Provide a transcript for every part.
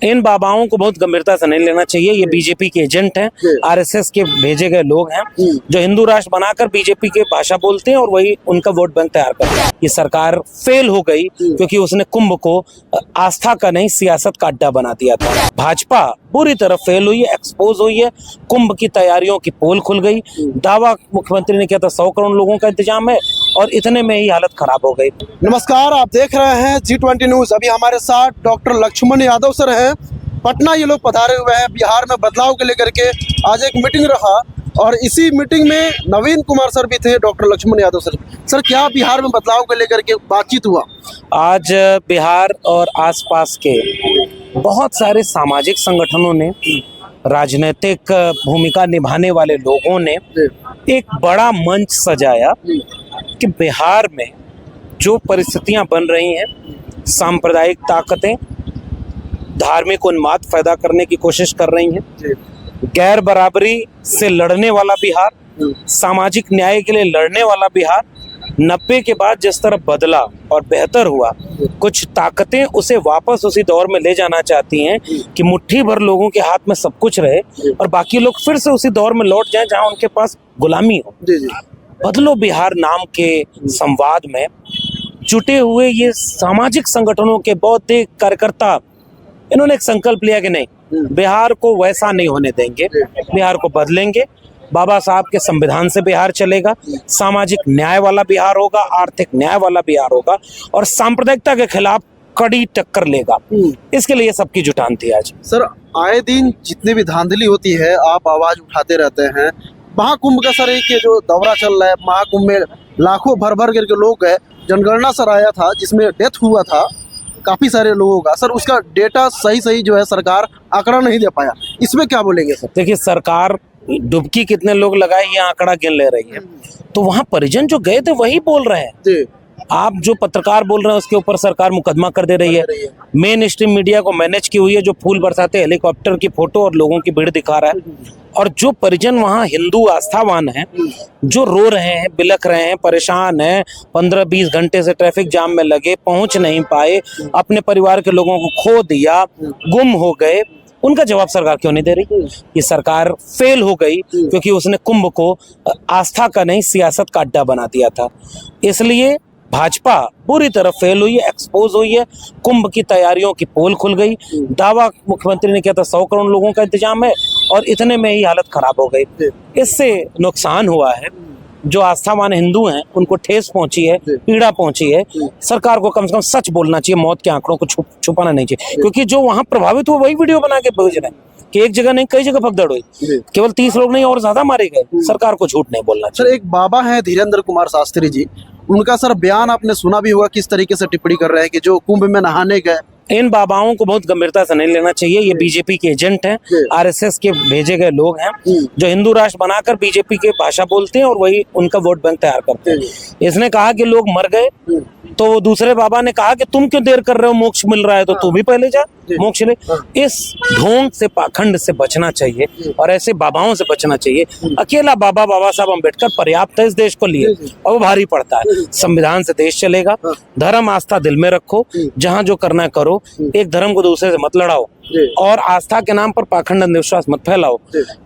इन बाबाओं को बहुत गंभीरता से नहीं लेना चाहिए। ये बीजेपी के एजेंट हैं, आरएसएस के भेजे गए लोग हैं जो हिंदू राष्ट्र बनाकर बीजेपी के भाषा बोलते हैं और वही उनका वोट बैंक तैयार करते हैं। ये सरकार फेल हो गई क्योंकि उसने कुंभ को आस्था का नहीं सियासत का अड्डा बना दिया था। भाजपा बुरी तरह फेल हुई है, एक्सपोज हुई है। कुंभ की तैयारियों की पोल खुल गई। दावा मुख्यमंत्री ने किया था 100 करोड़ लोगों का इंतजाम है और इतने में ही हालत खराब हो गई। नमस्कार, आप देख रहे हैं G20 न्यूज। अभी हमारे साथ डॉक्टर लक्ष्मण यादव सर हैं। पटना ये लोग पधारे हुए हैं। बिहार में बदलाव को लेकर के आज एक मीटिंग रहा और इसी मीटिंग में नवीन कुमार सर भी थे, doctor Lakshman Yadav sir. Sir, क्या बिहार में बदलाव को लेकर के बातचीत हुआ? आज बिहार और आसपास के बहुत सारे सामाजिक संगठनों ने, राजनीतिक भूमिका निभाने वाले लोगों ने एक बड़ा मंच सजाया कि बिहार में जो परिस्थितियां बन रही हैं, सांप्रदायिक ताकतें धार्मिक उन्माद पैदा करने की कोशिश कर रही हैं, गैर बराबरी से लड़ने वाला बिहार, सामाजिक न्याय के लिए लड़ने वाला बिहार 90 के बाद जिस तरह बदला और बेहतर हुआ, कुछ ताकतें उसे वापस उसी दौर में ले जाना चाहती हैं कि मुट्ठी भर लोगों के हाथ में सब कुछ रहे और बाकी लोग फिर से उसी दौर में लौट जाएं जहां उनके पास गुलामी हो। बदलो बिहार नाम के संवाद में जुटे हुए ये सामाजिक संगठनों के बौद्धिक कार्यकर्ता, इन्होंने एक संकल्प लिया कि नहीं, बिहार को वैसा नहीं होने देंगे, बिहार को बदलेंगे। बाबा साहब के संविधान से बिहार चलेगा, सामाजिक न्याय वाला बिहार होगा, आर्थिक न्याय वाला बिहार होगा और सांप्रदायिकता के खिलाफ कड़ी टक्कर लेगा। इसके लिए सबकी जुटान थी आज। सर, आए दिन जितनी भी धांधली होती है आप आवाज उठाते रहते हैं। महाकुंभ का सर एक जो दौरा चल रहा है, महाकुंभ में लाखों भर भर करके लोग गए। जनगणना सर आया था जिसमें डेथ हुआ था काफी सारे लोगों का। सर, उसका डेटा सही जो है सरकार आंकड़ा नहीं दे पाया, इसमें क्या बोलेंगे सर? देखिए, सरकार डुबकी कितने लोग लगाए ये आंकड़ा गिन ले रही है, तो वहां परिजन जो गए थे वही बोल रहे हैं। आप जो पत्रकार बोल रहे हैं उसके ऊपर सरकार मुकदमा कर दे रही है। मेन स्ट्रीम मीडिया को मैनेज की हुई है, जो फूल बरसाते हेलीकॉप्टर की फोटो और लोगों की भीड़ दिखा रहा है। और जो परिजन वहां हिंदू आस्थावान हैं, जो रो रहे हैं, बिलख रहे हैं, परेशान हैं, 15-20 घंटे से ट्रैफिक जाम में लगे, पहुंच नहीं पाए, अपने परिवार के लोगों को खो दिया, गुम हो गए, उनका जवाब सरकार क्यों नहीं दे रही? ये सरकार फेल हो गई क्योंकि उसने कुंभ को आस्था का नहीं सियासत का अड्डा बना दिया था। इसलिए भाजपा बुरी तरह फेल हुई है, एक्सपोज हुई है। कुंभ की तैयारियों की पोल खुल गई। दावा मुख्यमंत्री ने किया था 100 करोड़ लोगों का इंतजाम है और इतने में ही हालत खराब हो गई। इससे नुकसान हुआ है, जो आस्थावान हिंदू हैं उनको ठेस पहुंची है, पीड़ा पहुंची है। सरकार को कम से कम सच बोलना चाहिए, मौत के आंकड़ों को छुपाना नहीं चाहिए, क्योंकि जो वहां प्रभावित हुए वही वीडियो बना के भेज रहे हैं कि एक जगह नहीं कई जगह भगदड़ हुई, केवल 30 लोग नहीं और ज्यादा मारे गए। सरकार को झूठ नहीं बोलना चाहिए। सर, एक बाबा है धीरेन्द्र कुमार शास्त्री जी, उनका सर बयान आपने सुना भी होगा, किस तरीके से टिप्पणी कर रहे हैं कि जो कुंभ में नहाने गए। इन बाबाओं को बहुत गंभीरता से नहीं लेना चाहिए। ये बीजेपी के एजेंट हैं, आरएसएस के भेजे गए लोग हैं जो हिंदू राष्ट्र बनाकर बीजेपी के भाषा बोलते हैं और वही उनका वोट बैंक तैयार करते हैं। इसने कहा कि लोग मर गए, तो दूसरे बाबा ने कहा कि तुम क्यों देर कर रहे हो, मोक्ष मिल रहा है तो तू भी पहले जा, मोक्ष ले। इस ढोंग से, पाखंड से बचना चाहिए और ऐसे बाबाओं से बचना चाहिए। अकेला बाबा साहब अम्बेडकर पर्याप्त है इस देश को लिए और वो भारी पड़ता है। संविधान से देश चलेगा। धर्म आस्था दिल में रखो, जहां जो करना है करो, एक धर्म को दूसरे से मत लड़ाओ और आस्था के नाम पर पाखंड अंधविश्वास मत फैलाओ।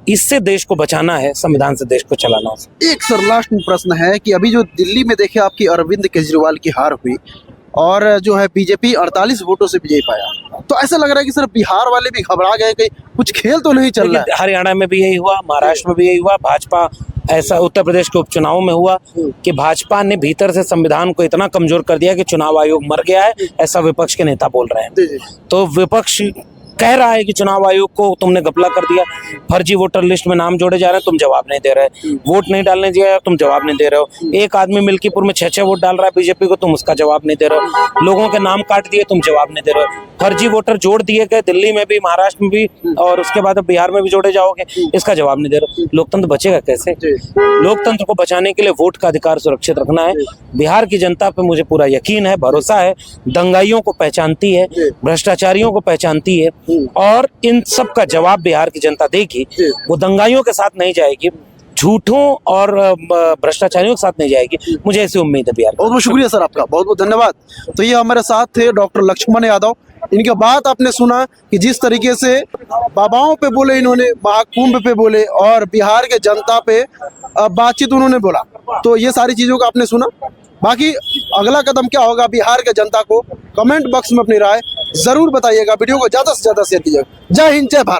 इससे देश को बचाना है, संविधान से देश को चलाना है। एक सर लास्ट प्रश्न है कि अभी जो दिल्ली में देखे आपकी अरविंद केजरीवाल की हार हुई और जो है बीजेपी 48 वोटों से विजय पाया, तो ऐसा लग रहा है कि सर बिहार वाले भी घबरा गए, कहीं कुछ खेल तो नहीं चल रहा है। हरियाणा में भी यही हुआ, महाराष्ट्र में भी यही हुआ, भाजपा ऐसा उत्तर प्रदेश के उपचुनाव में हुआ कि भाजपा ने भीतर से संविधान को इतना कमजोर कर दिया कि चुनाव आयोग मर गया है, ऐसा विपक्ष के नेता बोल रहे हैं। तो विपक्ष कह रहा है कि चुनाव आयोग को तुमने घपला कर दिया, फर्जी वोटर लिस्ट में नाम जोड़े जा रहे हैं, तुम जवाब नहीं दे रहे, वोट नहीं डालने दिया, तुम जवाब नहीं दे रहे हो, एक आदमी मिल्कीपुर में 6-6 वोट डाल रहा है बीजेपी को, तुम उसका जवाब नहीं दे रहे हो, लोगों के नाम काट दिए, तुम जवाब नहीं दे रहे हो, फर्जी वोटर जोड़ दिए गए दिल्ली में भी, महाराष्ट्र में भी और उसके बाद अब बिहार में भी जोड़े जाओगे, इसका जवाब नहीं दे रहे हो। लोकतंत्र बचेगा कैसे? लोकतंत्र को बचाने के लिए वोट का अधिकार सुरक्षित रखना है। बिहार की जनता पे मुझे पूरा यकीन है, भरोसा है, दंगाइयों को पहचानती है, भ्रष्टाचारियों को पहचानती है और इन सब का जवाब बिहार की जनता देगी। वो दंगाइयों के साथ नहीं जाएगी, झूठों और भ्रष्टाचारियों के साथ नहीं जाएगी। मुझे ऐसी उम्मीद है बिहार। बहुत बहुत शुक्रिया सर आपका, बहुत बहुत धन्यवाद। तो ये हमारे साथ थे डॉक्टर लक्ष्मण यादव, इनके बात आपने सुना कि जिस तरीके से बाबाओं पे बोले इन्होंने, महाकुंभ पे बोले और बिहार के जनता पे बातचीत उन्होंने बोला। तो ये सारी चीज़ों का आपने सुना। बाकी अगला कदम क्या होगा बिहार के जनता को कमेंट बॉक्स में अपनी राय जरूर बताइएगा। वीडियो को ज़्यादा से ज़्यादा शेयर कीजिएगा। जय हिंद, जय भारत।